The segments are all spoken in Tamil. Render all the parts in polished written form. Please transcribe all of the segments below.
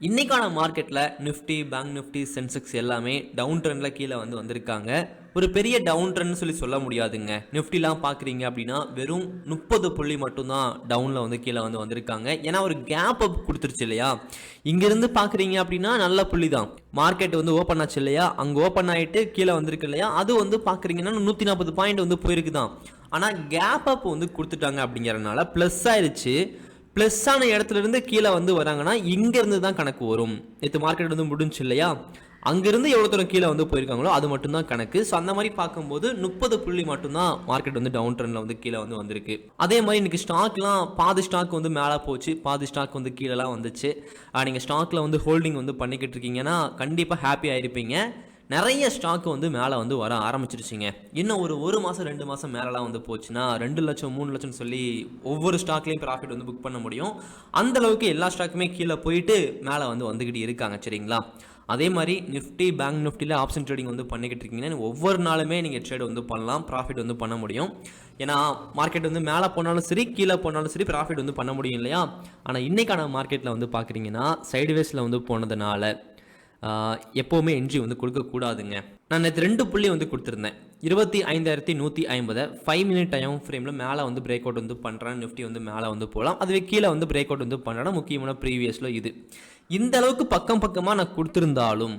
இன்னைக்கான மார்க்கெட்டில் நிஃப்டி, பேங்க் நிஃப்டி, சென்செக்ஸ் எல்லாமே டவுன் ட்ரெண்டில் கீழே வந்திருக்காங்க. ஒரு பெரிய டவுன் ட்ரெண்ட்னு சொல்ல முடியாதுங்க. நிஃப்டிலாம் பார்க்குறீங்க அப்படின்னா வெறும் 30 புள்ளி மட்டும்தான் டவுனில் கீழே வந்திருக்காங்க. ஏன்னா ஒரு கேப் அப் கொடுத்துருச்சு இல்லையா. இங்கேருந்து பார்க்குறீங்க அப்படின்னா நல்ல புள்ளி தான். மார்க்கெட் ஓப்பன் ஆச்சு இல்லையா, அங்கே ஓப்பன் ஆகிட்டு கீழே வந்திருக்கு இல்லையா, அது பார்க்குறீங்கன்னா 140 பாயிண்ட் போயிருக்கு தான். ஆனால் கேப் அப் கொடுத்துட்டாங்க அப்படிங்கிறனால ப்ளஸ் ஆயிடுச்சு. ப்ளஸ் ஆன இடத்துல இருந்து கீழே வராங்கன்னா இங்கேருந்து தான் கணக்கு வரும். நேற்று மார்க்கெட் முடிஞ்சு இல்லையா, அங்கேருந்து எவ்வளோ தூரம் கீழே போயிருக்காங்களோ அது மட்டும்தான் கணக்கு. ஸோ அந்த மாதிரி பார்க்கும்போது 30 புள்ளி மட்டும்தான் மார்க்கெட் டவுன் ட்ரெண்டில் கீழே வந்திருக்கு. அதே மாதிரி இன்னைக்கு ஸ்டாக்லாம் பாதி ஸ்டாக் மேலே போச்சு, பாதி ஸ்டாக் கீழேலாம் வந்துச்சு. நீங்கள் ஸ்டாக்கில் ஹோல்டிங் பண்ணிக்கிட்டு இருக்கீங்கன்னா கண்டிப்பாக ஹாப்பி ஆயிருப்பீங்க. நிறைய ஸ்டாக்கு மேலே வர ஆரம்பிச்சிருச்சிங்க. இன்னும் ஒரு மாதம் 2 மாதம் மேலெலாம் போச்சுன்னா 2 லட்சம் 3 லட்சம்னு சொல்லி ஒவ்வொரு ஸ்டாக்லேயும் ப்ராஃபிட் புக் பண்ண முடியும். அந்தளவுக்கு எல்லா ஸ்டாக்குமே கீழே போயிட்டு மேலே வந்துக்கிட்டு இருக்காங்க. சரிங்களா. அதே மாதிரி நிஃப்டி, பேங்க் நிஃப்டியில் ஆப்ஷன் ட்ரேடிங் பண்ணிக்கிட்டு இருக்கீங்கன்னா ஒவ்வொரு நாளுமே நீங்கள் ட்ரேட் பண்ணலாம், ப்ராஃபிட் பண்ண முடியும். ஏன்னா மார்க்கெட் மேலே போனாலும் சரி கீழே போனாலும் சரி ப்ராஃபிட் பண்ண முடியும் இல்லையா. ஆனால் இன்றைக்கான மார்க்கெட்டில் பார்க்குறீங்கன்னா சைடுவேஸில் போனதுனால எப்போவுமே என்ட்ரி கொடுக்கக்கூடாதுங்க. நான் நேற்று 2 புள்ளி கொடுத்துருந்தேன். 25,150 5 மினிட் டைம் ஃப்ரேமில் மேலே பிரேக் அவுட் பண்ணுறேன். நிஃப்டி மேலே போகலாம், அதுவே கீழே பிரேக் அவுட் பண்ணுறேன்னா முக்கியமான ப்ரீவியஸில் இது இந்த அளவுக்கு பக்கமாக நான் கொடுத்துருந்தாலும்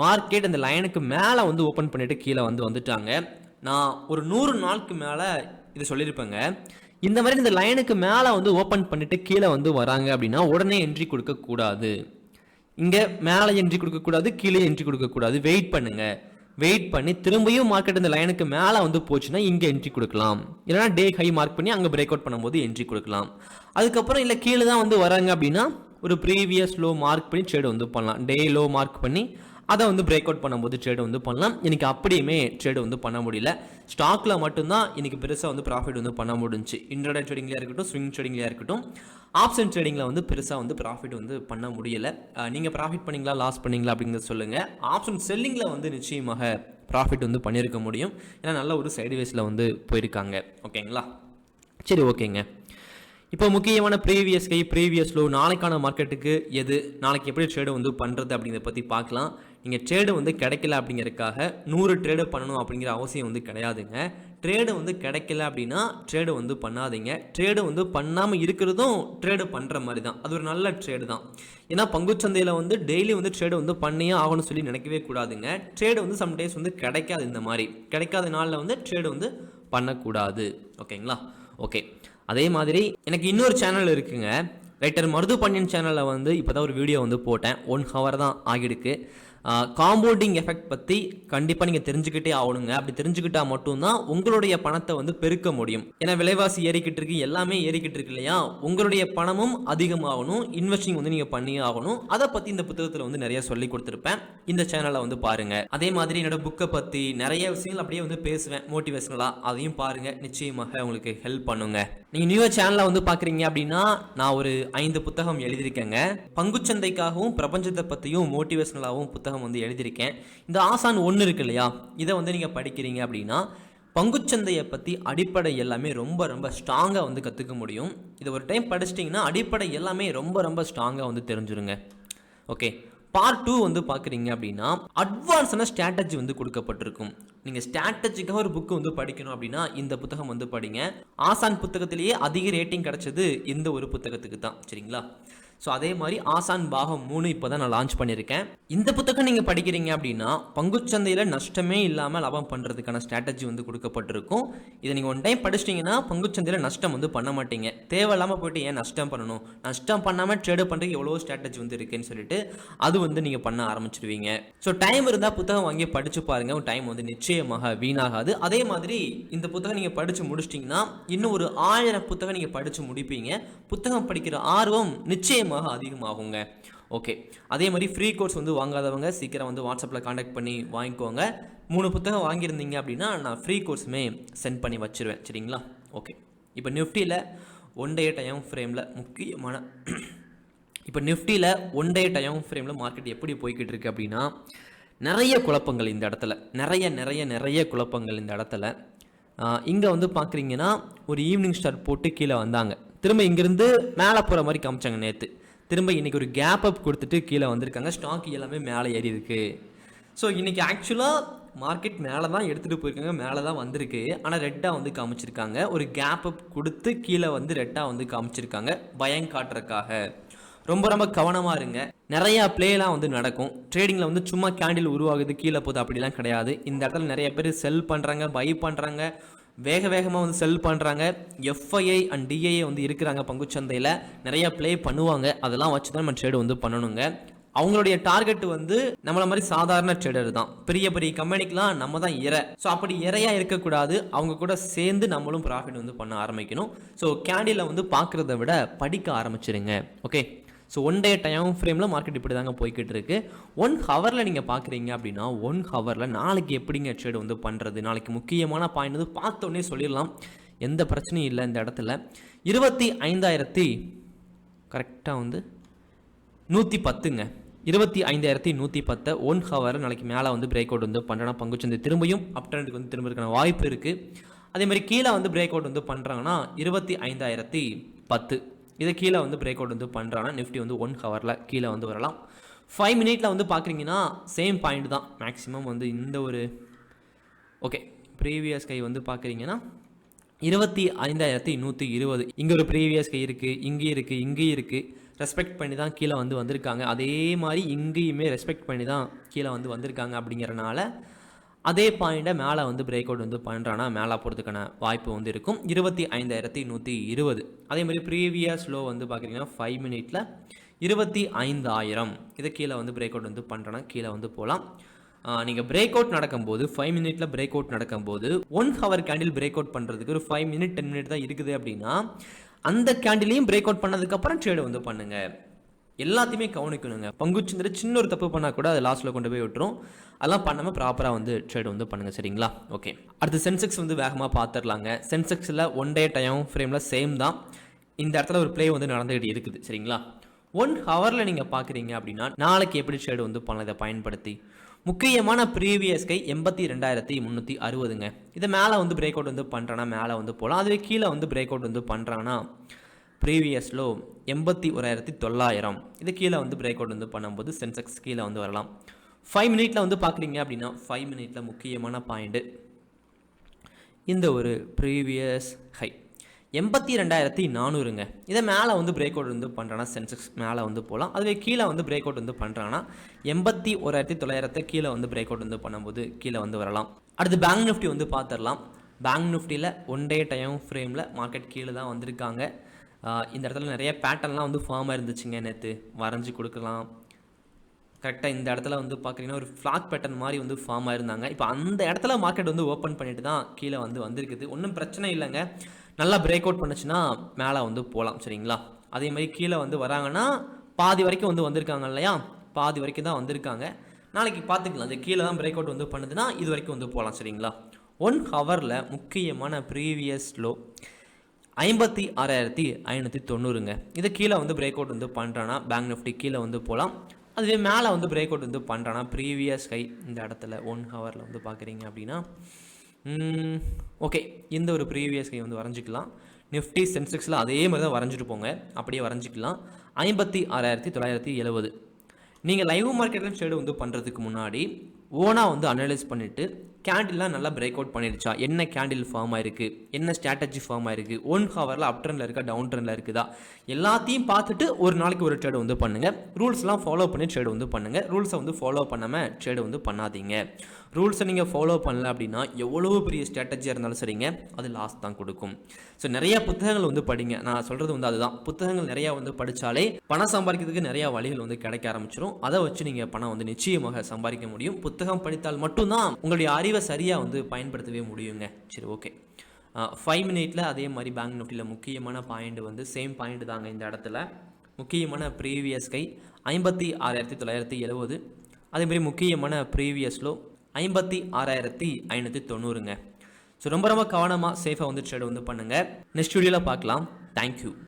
மார்க்கெட் அந்த லைனுக்கு மேலே ஓப்பன் பண்ணிவிட்டு கீழே வந்துட்டாங்க. நான் ஒரு 100 நாளுக்கு மேலே இது சொல்லியிருப்பேங்க. இந்த மாதிரி இந்த லைனுக்கு மேலே ஓப்பன் பண்ணிவிட்டு கீழே வராங்க அப்படின்னா உடனே என்ட்ரி கொடுக்கக்கூடாது. இங்கே மேலே என்ட்ரி கொடுக்கக்கூடாது, கீழே என்ட்ரி கொடுக்கக்கூடாது. வெயிட் பண்ணுங்க. வெயிட் பண்ணி திரும்பியும் மார்க்கெட் இந்த லைனுக்கு மேலே போச்சுன்னா இங்கே என்ட்ரி கொடுக்கலாம். இல்லைனா டே ஹை மார்க் பண்ணி அங்கே பிரேக் அவுட் பண்ணும்போது என்ட்ரி கொடுக்கலாம். அதுக்கப்புறம் இல்லை கீழே தான் வராங்க அப்படின்னா ஒரு ப்ரீவியஸ் லோ மார்க் பண்ணி ட்ரேடு பண்ணலாம். டே லோ மார்க் பண்ணி அதை பிரேக் அவுட் பண்ணும்போது ட்ரேடு பண்ணலாம். இன்றைக்கி அப்படியுமே ட்ரேடு பண்ண முடியல. ஸ்டாக்கில் மட்டும்தான் இன்றைக்கி பெருசாக ப்ராஃபிட் பண்ண முடிஞ்சு. இன்ட்ராடே ட்ரேடிங்லையாக இருக்கட்டும், ஸ்விங் ட்ரேடிங்லையாக இருக்கட்டும், ஆப்ஷன் ட்ரேடிங்கில் பெருசாக ப்ராஃபிட் பண்ண முடியலை. நீங்கள் ப்ராஃபிட் பண்ணிங்களா, லாஸ் பண்ணிங்களா அப்படிங்கிறத சொல்லுங்கள். ஆப்ஷன் செல்லிங்கில் நிச்சயமாக ப்ராஃபிட் பண்ணியிருக்க முடியும். ஏன்னா நல்ல ஒரு சைடுவேஸில் போயிருக்காங்க. ஓகேங்களா. சரி, ஓகேங்க. இப்போ முக்கியமான ப்ரீவியஸ் கை, ப்ரீவியஸ் லோ, நாளைக்கான மார்க்கெட்டுக்கு எது, நாளைக்கு எப்படி ட்ரேடு பண்ணுறது அப்படிங்கிறத பற்றி பார்க்கலாம். நீங்கள் ட்ரேடு கிடைக்கல அப்படிங்கிறதுக்காக 100 ட்ரேடு பண்ணணும் அப்படிங்கிற அவசியம் கிடையாதுங்க. ட்ரேடு கிடைக்கல அப்படின்னா ட்ரேடு பண்ணாதீங்க. ட்ரேடு பண்ணாமல் இருக்கிறதும் ட்ரேடு பண்ணுற மாதிரி தான். அது ஒரு நல்ல ட்ரேடு தான். ஏன்னா பங்குச்சந்தையில் டெய்லி ட்ரேடு பண்ணியே ஆகணும்னு சொல்லி நினைக்கவே கூடாதுங்க. ட்ரேடு சம்டைம்ஸ் கிடைக்காது. இந்த மாதிரி கிடைக்காத நாளில் ட்ரேடு பண்ணக்கூடாது. ஓகேங்களா. ஓகே. அதே மாதிரி எனக்கு இன்னொரு சேனல் இருக்குங்க. ரைட்டர் மருது பண்ணியன் சேனலில் இப்போ தான் ஒரு வீடியோ போட்டேன். 1 hour தான் ஆகிடுக்கு. காம்பவுண்டிங் எஃபெக்ட் பற்றி கண்டிப்பாக நீங்கள் தெரிஞ்சுக்கிட்டே ஆகணுங்க. அப்படி தெரிஞ்சுக்கிட்டா மட்டும்தான் உங்களுடைய பணத்தை பெருக்க முடியும். ஏன்னா விலைவாசி ஏறிக்கிட்டு இருக்கு, எல்லாமே ஏறிக்கிட்டு இருக்கு இல்லையா. உங்களுடைய பணமும் அதிகமாகணும், இன்வெஸ்டிங் நீங்கள் பண்ணியே ஆகணும். அதை பற்றி இந்த புத்தகத்தில் நிறைய சொல்லி கொடுத்துருப்பேன். இந்த சேனலை பாருங்க. அதே மாதிரி என்னோட புக்கை பற்றி நிறைய விஷயங்கள் அப்படியே பேசுவேன் மோட்டிவேஷனலாக. அதையும் பாருங்க, நிச்சயமாக உங்களுக்கு ஹெல்ப் பண்ணுங்க. நீங்கள் நியூ சேனலை பார்க்குறீங்க அப்படின்னா நான் ஒரு 5 புத்தகம் எழுதியிருக்கேங்க. பங்குச்சந்தைக்காகவும் பிரபஞ்சத்தை பற்றியும் மோட்டிவேஷனலாகவும் புத்தகம் எழுதியிருக்கேன். இந்த ஆசான் 1 இருக்கு இல்லையா, இதை நீங்கள் படிக்கிறீங்க அப்படின்னா பங்குச்சந்தையை பற்றி அடிப்படை எல்லாமே ரொம்ப ரொம்ப ஸ்ட்ராங்காக கற்றுக்க முடியும். இதை ஒரு டைம் படிச்சிட்டிங்கன்னா அடிப்படை எல்லாமே ரொம்ப ரொம்ப ஸ்ட்ராங்காக தெரிஞ்சிருங்க. ஓகே. பார்ட் 2 பார்க்குறீங்க அப்படின்னா அட்வான்ஸான ஸ்ட்ராட்டஜி கொடுக்கப்பட்டிருக்கும். நீங்கள் ஸ்ட்ராட்டஜிக்காக ஒரு புக்கு படிக்கணும் அப்படின்னா இந்த புத்தகம் படிங்க. ஆசான் புத்தகத்திலேயே அதிக ரேட்டிங் கிடச்சது இந்த ஒரு புத்தகத்துக்கு தான். சரிங்களா. ஸோ அதே மாதிரி ஆசான் பாகம் 3 இப்போ தான் நான் லான்ச் பண்ணியிருக்கேன். இந்த புத்தகம் நீங்கள் படிக்கிறீங்க அப்படின்னா பங்குச்சந்தையில் நஷ்டமே இல்லாமல் லாபம் பண்ணுறதுக்கான ஸ்ட்ராட்டஜி கொடுக்கப்பட்டிருக்கும். இதை நீங்கள் 1 டைம் படிச்சிட்டிங்கன்னா பங்குச்சந்தையில் நஷ்டம் பண்ண மாட்டீங்க. தேவையில்லாமல் போய்ட்டு ஏன் நஷ்டம் பண்ணணும், நஷ்டம் பண்ணாமல் ட்ரேடு பண்ணுறதுக்கு எவ்வளோ ஸ்ட்ராட்டஜி இருக்குன்னு சொல்லிட்டு அது நீங்கள் பண்ண ஆரம்பிச்சிடுவீங்க. ஸோ டைம் இருந்தால் புத்தகம் வாங்கி படித்து பாருங்கள். உங்கள் டைம் நிச்சயமாக வீணாகாது. அதே மாதிரி இந்த புத்தகம் நீங்கள் படித்து முடிச்சிட்டிங்கன்னா இன்னும் ஒரு 1000 புத்தகம் நீங்கள் படித்து முடிப்பீங்க. புத்தகம் படிக்கிற ஆர்வம் நிச்சயமாக அதிகமாகுங்க. ஓகே. அதே மாதிரி ஃப்ரீ கோர்ஸ் வாங்காதவங்க சீக்கிரம் வாட்ஸ்அப்பில் காண்டாக்ட் பண்ணி வாங்கிக்கோங்க. 3 புத்தகம் வாங்கியிருந்தீங்க அப்படின்னா நான் ஃப்ரீ கோர்ஸுமே சென்ட் பண்ணி வச்சுருவேன். சரிங்களா. ஓகே. இப்போ நிஃப்டியில் 1 day டைம் ஃப்ரேமில் முக்கியமான இப்போ நிஃப்டியில் 1 day டைம் ஃப்ரேமில் மார்க்கெட் எப்படி போய்கிட்டு இருக்கு அப்படின்னா நிறைய குழப்பங்கள் இந்த இடத்துல, நிறைய குழப்பங்கள் இந்த இடத்துல. இங்கே பார்க்குறீங்கன்னா ஒரு ஈவினிங் ஸ்டார் போட்டு கீழே வந்தாங்க. திரும்ப இங்கேருந்து மேலே போகிற மாதிரி காமிச்சாங்க நேற்று. திரும்ப இன்றைக்கி ஒரு கேப் அப் கொடுத்துட்டு கீழே வந்திருக்காங்க. ஸ்டாக் எல்லாமே மேலே ஏறி இருக்குது. ஸோ இன்றைக்கி ஆக்சுவலாக மார்க்கெட் மேலே தான் எடுத்துகிட்டு போயிருக்காங்க, மேலே தான் வந்திருக்கு. ஆனால் ரெட்டாக வந்து காமிச்சிருக்காங்க. ஒரு கேப் அப் கொடுத்து கீழே வந்து ரெட்டாக வந்து காமிச்சிருக்காங்க, பயம் காட்டுறதுக்காக. ரொம்ப ரொம்ப கவனமாக இருங்க. நிறையா ப்ளேலாம் வந்து நடக்கும். ட்ரேடிங்கில் வந்து சும்மா கேண்டில் உருவாகுது கீழே போகுது அப்படிலாம் கிடையாது. இந்த இடத்துல நிறைய பேர் செல் பண்ணுறாங்க, பை பண்ணுறாங்க, வேகமாக வந்து செல் பண்ணுறாங்க. எஃப்ஐஐ அண்ட் டிஐஏ வந்து இருக்கிறாங்க பங்குச்சந்தையில், நிறையா ப்ளே பண்ணுவாங்க. அதெல்லாம் வச்சு தான் நம்ம ட்ரேடு வந்து பண்ணணுங்க. அவங்களுடைய டார்கெட் வந்து நம்மள மாதிரி சாதாரண ட்ரேடர் தான். பெரிய பெரிய கம்பெனிக்கெலாம் நம்ம தான் ஸோ அப்படி இறையாக இருக்கக்கூடாது. அவங்க கூட சேர்ந்து நம்மளும் ப்ராஃபிட் வந்து பண்ண ஆரம்பிக்கணும். ஸோ கேண்டிலை வந்து பார்க்குறத விட படிக்க ஆரம்பிச்சிருங்க. ஓகே, ஸோ 1 டே டைம் ஃப்ரேமில் மார்க்கெட் இப்படி தாங்க போய்கிட்டு இருக்கு. 1 ஹவரில் நீங்கள் பார்க்குறீங்க அப்படின்னா 1 ஹவரில் நாளைக்கு எப்படிங்க ட்ரேடு வந்து பண்ணுறது, நாளைக்கு முக்கியமான பாயிண்ட் வந்து பார்த்தோன்னே சொல்லிடலாம். எந்த பிரச்சனையும் இல்லை இந்த இடத்துல. 25,000 கரெக்டாக வந்து 110ங்க. 25,110 1 ஹவர் நாளைக்கு மேலே வந்து பிரேக் அவுட் வந்து பண்ணுறேன்னா பங்குச்சந்தை திரும்பியும் அப் ட்ரெண்டுக்கு வந்து திரும்புறதுக்கான வாய்ப்பு இருக்குது. அதே மாதிரி கீழே வந்து பிரேக் அவுட் வந்து பண்ணுறாங்கன்னா 25,010 இதை கீழே வந்து பிரேக் அவுட் வந்து பண்ணுறாங்கன்னா நிஃப்டி வந்து 1 ஹவரில் கீழே வந்து வரலாம். 5 மினிட்ல வந்து பார்க்குறீங்கன்னா சேம் பாயிண்ட் தான். மேக்ஸிமம் வந்து இந்த ஒரு ஓகே ப்ரீவியஸ் கை வந்து பார்க்குறீங்கன்னா 25,120 இங்கே ஒரு ப்ரீவியஸ் கை இருக்குது, இங்கேயும் இருக்குது. ரெஸ்பெக்ட் பண்ணி தான் கீழே வந்து வந்திருக்காங்க. அதே மாதிரி இங்கேயுமே ரெஸ்பெக்ட் பண்ணி தான் கீழே வந்து வந்திருக்காங்க. அப்படிங்கிறனால அதே பாயிண்ட்டை மேலே வந்து பிரேக் அவுட் வந்து பண்ணுறான்னா மேலே போகிறதுக்கான வாய்ப்பு வந்து இருக்கும். 25,120. அதே மாதிரி ப்ரீவியஸ் லோ வந்து பார்க்குறீங்கன்னா 5 மினிட்ல 25,000 இதை கீழே வந்து பிரேக் அவுட் வந்து பண்ணுறேன்னா கீழே வந்து போகலாம். நீங்கள் பிரேக் அவுட் நடக்கும்போது 5 மினிட்ல பிரேக் அவுட் நடக்கும்போது 1 ஹவர் கேண்டில் பிரேக் அவுட் பண்ணுறதுக்கு ஒரு 5 மினிட் 10 மினிட் தான் இருக்குது அப்படின்னா அந்த கேண்டிலையும் பிரேக் அவுட் பண்ணதுக்கப்புறம் ட்ரேடு வந்து பண்ணுங்கள். எல்லாத்தையுமே கவனிக்கணுங்க. பங்குச்சந்தை சின்ன ஒரு தப்பு பண்ணால் கூட அது லாஸ்ட்டில் கொண்டு போய் விட்டுரும். அதெல்லாம் பண்ணாமல் ப்ராப்பராக வந்து ட்ரேடு வந்து பண்ணுங்கள், சரிங்களா? ஓகே, அடுத்து சென்செக்ஸ் வந்து வேகமாக பார்த்துடலாங்க. சென்செக்ஸில் 1 டே டைம் ஃப்ரேமில் சேம் தான். இந்த இடத்துல ஒரு ப்ளே வந்து நடந்துகிட்டு இருக்குது, சரிங்களா? 1 ஹவரில் நீங்கள் பார்க்குறீங்க அப்படின்னா நாளைக்கு எப்படி ட்ரேடு வந்து பண்ணலாம் இதை பயன்படுத்தி. முக்கியமான ப்ரீவியஸ் கை 82,360ங்க. இதை மேலே வந்து பிரேக் அவுட் வந்து பண்ணுறான்னா மேலே வந்து போகலாம். அதுவே கீழே வந்து பிரேக் அவுட் வந்து பண்ணுறாங்கன்னா ப்ரீவியஸ் லோ 81,900 இது கீழே வந்து பிரேக் அவுட் வந்து பண்ணும்போது சென்செக்ஸ் கீழே வந்து வரலாம். 5 மினிட்ல வந்து பார்க்குறீங்க அப்படின்னா 5 மினிட்ல முக்கியமான பாயிண்ட்டு இந்த ஒரு ப்ரீவியஸ் ஹை 82,400ங்க. இதை மேலே வந்து பிரேக் அவுட் வந்து பண்ணுறாங்கன்னா சென்செக்ஸ் மேலே வந்து போகலாம். அதுவே கீழே வந்து பிரேக் அவுட் வந்து பண்ணுறாங்கன்னா 81,900 கீழே வந்து பிரேக் அவுட் வந்து பண்ணும்போது கீழே வந்து வரலாம். அடுத்து பேங்க் நிஃப்டி வந்து பார்த்துடலாம். பேங்க் நிஃப்டியில் 1 டே டைம் ஃப்ரேமில் மார்க்கெட் கீழே தான் வந்திருக்காங்க. இந்த இடத்துல நிறைய பேட்டர்ன்லாம் வந்து ஃபார்மாக இருந்துச்சுங்க. நேற்று வரைஞ்சி கொடுக்கலாம். கரெக்டாக இந்த இடத்துல வந்து பார்க்குறீங்கன்னா ஒரு ஃப்ளாக் பேட்டர்ன் மாதிரி வந்து ஃபார்மாக இருந்தாங்க. இப்போ அந்த இடத்துல மார்க்கெட் வந்து ஓப்பன் பண்ணிட்டு தான் கீழே வந்து வந்திருக்குது. ஒன்றும் பிரச்சனை இல்லைங்க. நல்லா பிரேக் அவுட் பண்ணுச்சுன்னா மேலே வந்து போகலாம், சரிங்களா? அதே மாதிரி கீழே வந்து வராங்கன்னா பாதி வரைக்கும் வந்து வந்திருக்காங்க இல்லையா, பாதி வரைக்கும் தான் வந்திருக்காங்க. நாளைக்கு பார்த்துக்கலாம். அது கீழே தான் பிரேக் அவுட் வந்து பண்ணுதுன்னா இது வரைக்கும் வந்து போகலாம், சரிங்களா? 1 ஹவரில் முக்கியமான ப்ரீவியஸ் லோ 56,590ங்க. இதை கீழே வந்து பிரேக் அவுட் வந்து பண்ணுறான்னா பேங்க் நிஃப்டி கீழே வந்து போகலாம். அதுவே மேலே வந்து பிரேக் அவுட் வந்து பண்ணுறான்னா ப்ரீவியஸ் ஹை இந்த இடத்துல 1 ஹவரில் வந்து பார்க்குறீங்க அப்படின்னா ஓகே இந்த ஒரு ப்ரீவியஸ் ஹை வந்து வரைஞ்சிக்கலாம். நிஃப்டி சென்செக்ஸில் அதே மாதிரி தான் வரைஞ்சிட்டு போங்க, அப்படியே வரைஞ்சிக்கலாம். 56,970. நீங்கள் லைவ் மார்க்கெட்டில் ட்ரேடு வந்து பண்ணுறதுக்கு முன்னாடி ஓனாக வந்து அனலைஸ் பண்ணிவிட்டு கேண்டில்லாம் நல்லா பிரேக் அவுட் பண்ணிடுச்சா, என்ன கேண்டில் ஃபார்ம் ஆயிருக்கு, என்ன ஸ்ட்ராட்டஜி ஃபார்ம் ஆயிருக்கு, 1 ஹவரில் அப் ட்ரெண்டில் இருக்கா டவுன் ட்ரெண்டில் இருக்குதா, எல்லாத்தையும் பார்த்துட்டு ஒரு நாளைக்கு ஒரு ட்ரேடு வந்து பண்ணுங்கள். ரூல்ஸ்லாம் ஃபாலோ பண்ணி ட்ரேடு வந்து பண்ணுங்கள். ரூல்ஸை வந்து ஃபாலோ பண்ணாமல் ட்ரேடு வந்து பண்ணாதீங்க. ரூல்ஸை நீங்கள் ஃபாலோ பண்ணல அப்படின்னா எவ்வளோ பெரிய ஸ்ட்ராட்டஜியாக இருந்தாலும் சரிங்க, அது லாஸ் தான் கொடுக்கும். ஸோ நிறையா புத்தகங்கள் வந்து படிங்க. நான் சொல்கிறது வந்து அதுதான், புத்தகங்கள் நிறையா வந்து படித்தாலே பணம் சம்பாதிக்கிறதுக்கு நிறையா வழிகள் வந்து கிடைக்க ஆரம்பிச்சிடும். அதை வச்சு நீங்கள் பணம் வந்து நிச்சயமாக சம்பாதிக்க முடியும். புத்தகம் படித்தால் மட்டும்தான் உங்களுடைய அறிவை சரியாக வந்து பயன்படுத்தவே முடியுங்க. சரி, ஓகே. 5 மினிட்ல அதே மாதிரி பேங்க் நிஃப்டியில் முக்கியமான பாயிண்ட் வந்து சேம் பாயிண்ட் தாங்க. இந்த இடத்துல முக்கியமான ப்ரீவியஸ் கை 56,970. அதேமாதிரி முக்கியமான ப்ரீவியஸ் லோ 56,590ங்க. ஸோ ரொம்ப ரொம்ப கவனமாக சேஃபாக வந்து ட்ரேட் வந்து பண்ணுங்கள். நெக்ஸ்ட் வீடியோவில் பார்க்கலாம். தேங்க்யூ.